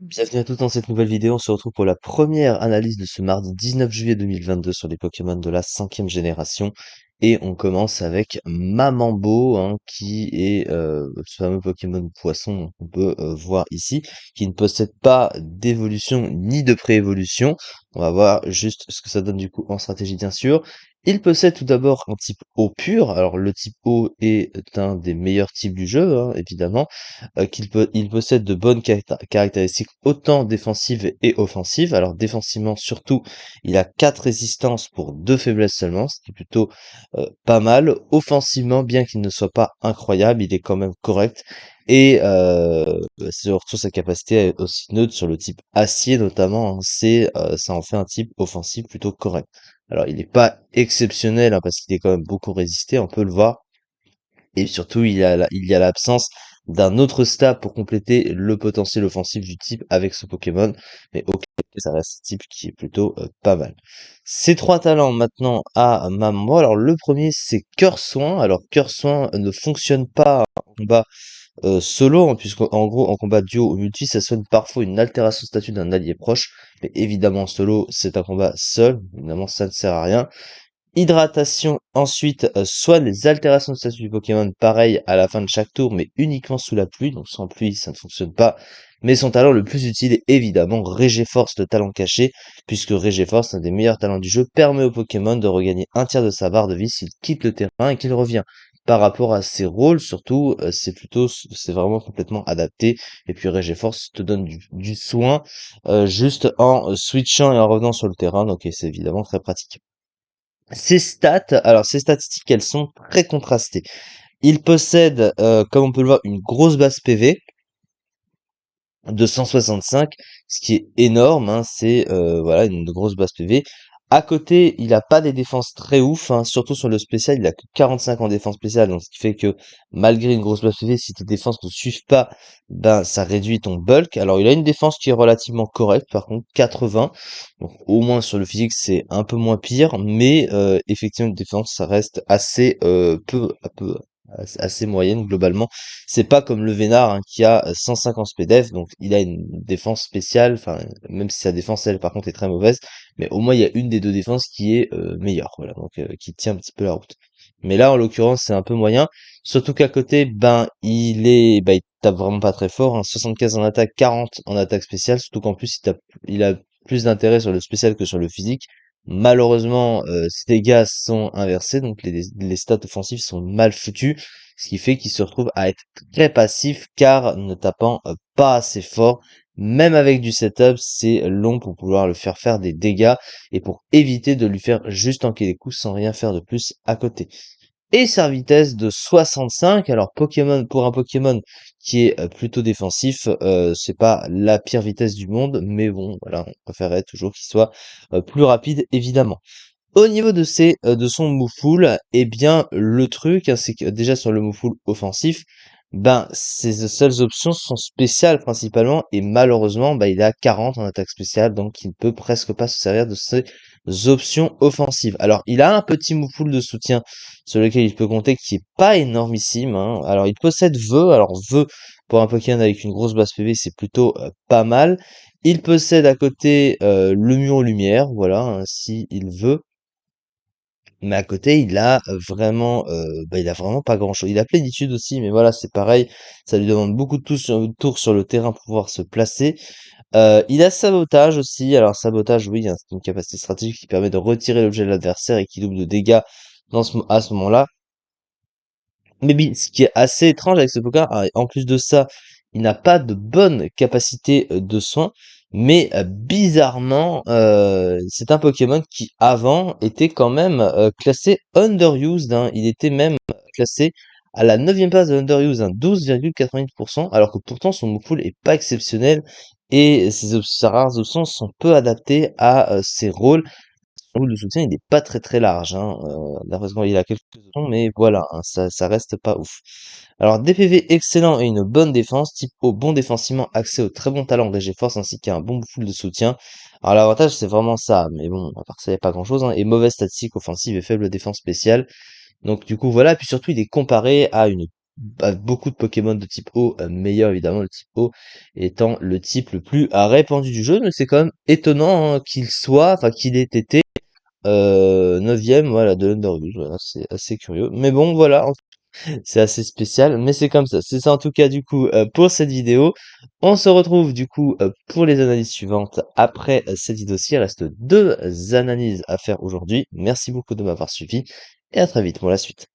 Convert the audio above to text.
Bienvenue à tous dans cette nouvelle vidéo. On se retrouve pour la première analyse de ce mardi 19 juillet 2022 sur les Pokémon de la 5e génération. Et on commence avec Mamambo, hein, qui est ce fameux Pokémon poisson qu'on peut voir ici, qui ne possède pas d'évolution ni de pré-évolution. On va voir juste ce que ça donne du coup en stratégie, bien sûr. Il possède tout d'abord un type eau pur. Alors le type eau est un des meilleurs types du jeu, hein, évidemment, il possède de bonnes caractéristiques autant défensives et offensives. Alors défensivement surtout, il a 4 résistances pour 2 faiblesses seulement, ce qui est plutôt pas mal. Offensivement, bien qu'il ne soit pas incroyable, il est quand même correct. Et surtout sa capacité à être aussi neutre sur le type acier notamment, hein, ça en fait un type offensif plutôt correct. Alors il n'est pas exceptionnel, hein, parce qu'il est quand même beaucoup résisté, on peut le voir. Et surtout, il y a l'absence d'un autre stat pour compléter le potentiel offensif du type avec ce Pokémon. Mais ok, ça reste un type qui est plutôt pas mal. Ces trois talents maintenant à Maman. Alors le premier, c'est Cœur Soin. Alors Cœur Soin ne fonctionne pas en combat solo, hein, puisqu'en gros, en combat duo ou multi, ça sonne parfois une altération de statut d'un allié proche. Mais évidemment, en solo, c'est un combat seul. Évidemment, ça ne sert à rien. Hydratation, ensuite, soigne les altérations de statut du Pokémon, pareil à la fin de chaque tour, mais uniquement sous la pluie, donc sans pluie ça ne fonctionne pas. Mais son talent le plus utile est évidemment Régéforce, le talent caché, puisque Régéforce, un des meilleurs talents du jeu, permet au Pokémon de regagner un tiers de sa barre de vie s'il quitte le terrain et qu'il revient. Par rapport à ses rôles, surtout, c'est vraiment complètement adapté. Et puis Régéforce te donne du soin, juste en switchant et en revenant sur le terrain, donc et c'est évidemment très pratique. Ses statistiques, elles sont très contrastées. Il possède, comme on peut le voir, une grosse base PV de 165, ce qui est énorme, hein, c'est voilà une grosse base PV. À côté, il a pas des défenses très ouf, hein, surtout sur le spécial, il a que 45 en défense spéciale, donc ce qui fait que malgré une grosse base PV, si tes défenses ne suivent pas, ben ça réduit ton bulk. Alors il a une défense qui est relativement correcte, par contre 80, donc au moins sur le physique c'est un peu moins pire, mais effectivement une défense ça reste assez assez moyenne globalement. C'est pas comme le Vénard, hein, qui a 150 SPDF, donc il a une défense spéciale, enfin, même si sa défense, elle, par contre, est très mauvaise, mais au moins il y a une des deux défenses qui est meilleure, voilà, donc qui tient un petit peu la route. Mais là, en l'occurrence, c'est un peu moyen, surtout qu'à côté, il tape vraiment pas très fort, hein, 75 en attaque, 40 en attaque spéciale, surtout qu'en plus, il a plus d'intérêt sur le spécial que sur le physique. Malheureusement, ses dégâts sont inversés, donc les stats offensifs sont mal foutus, ce qui fait qu'il se retrouve à être très passif car ne tapant pas assez fort. Même avec du setup, c'est long pour pouvoir le faire faire des dégâts et pour éviter de lui faire juste tanker les coups sans rien faire de plus à côté. Et sa vitesse de 65, alors Pokémon, pour un Pokémon qui est plutôt défensif, c'est pas la pire vitesse du monde, mais bon, voilà, on préférerait toujours qu'il soit plus rapide, évidemment. Au niveau de son Moufoul, eh bien, le truc, hein, c'est que déjà sur le Moufoul offensif, ses seules options sont spéciales principalement, et malheureusement, il est à 40 en attaque spéciale, donc il ne peut presque pas se servir de ses options offensives. Alors, il a un petit Moufoul de soutien sur lequel il peut compter, qui est pas énormissime, hein. Alors, il possède Vœu, alors Vœu, pour un Pokémon avec une grosse base PV, c'est plutôt pas mal. Il possède à côté le mur lumière, voilà, hein, si il veut. Mais à côté, il a vraiment pas grand-chose. Il a plénitude aussi, mais voilà, c'est pareil. Ça lui demande beaucoup de tours sur le terrain pour pouvoir se placer. Il a sabotage aussi. Alors sabotage, oui, hein, c'est une capacité stratégique qui permet de retirer l'objet de l'adversaire et qui double de dégâts à ce moment-là. Mais ce qui est assez étrange avec ce Pokémon, en plus de ça, il n'a pas de bonne capacité de soin, mais bizarrement, c'est un Pokémon qui avant était quand même classé underused, hein. Il était même classé à la 9e place de underused, hein, 12,88%, alors que pourtant son move pool est pas exceptionnel et ses rares options sont peu adaptées à ses rôles. Oui, le soutien, il est pas très très large, hein. D'après ce qu'on il a quelques options, mais voilà, hein, ça reste pas ouf. Alors, DPV excellent et une bonne défense, type au bon défensivement, accès au très bon talent Régé Force ainsi qu'à un bon pool de soutien. Alors, l'avantage, c'est vraiment ça, mais bon, à part ça, il n'y a pas grand chose, hein. Et mauvaise statistique offensive et faible défense spéciale. Donc, du coup, voilà. Puis surtout, il est comparé à une beaucoup de Pokémon de type eau, meilleur évidemment, le type eau étant le type le plus répandu du jeu, mais c'est quand même étonnant, hein, qu'il ait été 9e, voilà, de l'Underuse, voilà, c'est assez curieux. Mais bon, voilà, c'est assez spécial, mais c'est comme ça. C'est ça en tout cas du coup pour cette vidéo. On se retrouve du coup pour les analyses suivantes après cette vidéo-ci. Il reste deux analyses à faire aujourd'hui. Merci beaucoup de m'avoir suivi et à très vite pour la suite.